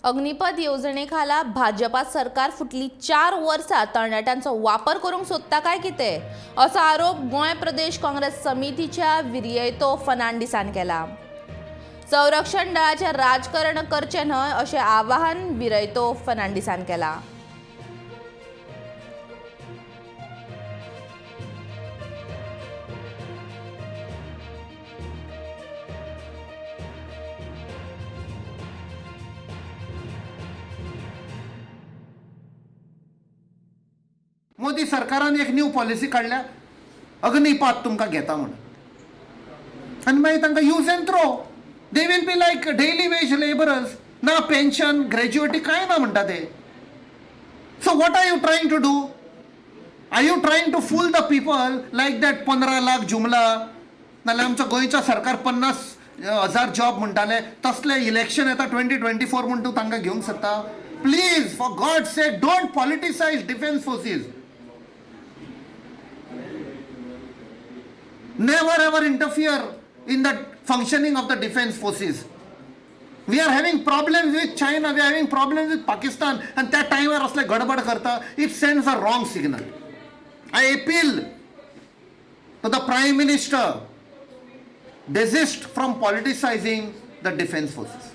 अग्निपथ योजनेखाला भाजपा सरकार फुटली 4 वर्सां तरणाट्यांचो वापर करूंक सोदता काय कितें असो आरोप गोंय प्रदेश काँग्रेस समितीच्या विरयतो फर्नांडिसान केला. संरक्षण दळाचे राजकारण करचे न्हय अशें आवाहन विरयतो फर्नांडिसान केला. मोदी सरकारान एक न्यू पॉलिसी काढल्या अग्निपात तुमकां घेता म्हणून आनी मागीर तांकां use and throw. They will be like daily wage labourers, ना पेन्शन ग्रॅज्युएटी कांय ना म्हणटा ते. So what are you trying to do? Are you trying to fool the people like that 15 lakh जुमला नाल्यार आमच्या गोंयच्या सरकार 50,000 जॉब म्हणटाले तसले इलेक्शन येता 2024 म्हण तूं तांकां घेवंक सोदता? Please for God sake don't politicise defence forces. Never ever interfere in the functioning of the defense forces. We are having problems with China, we are having problems with Pakistan, and that time where asle gadbad karta, it sends a wrong signal. I appeal to the Prime Minister, desist from politicizing the defense forces.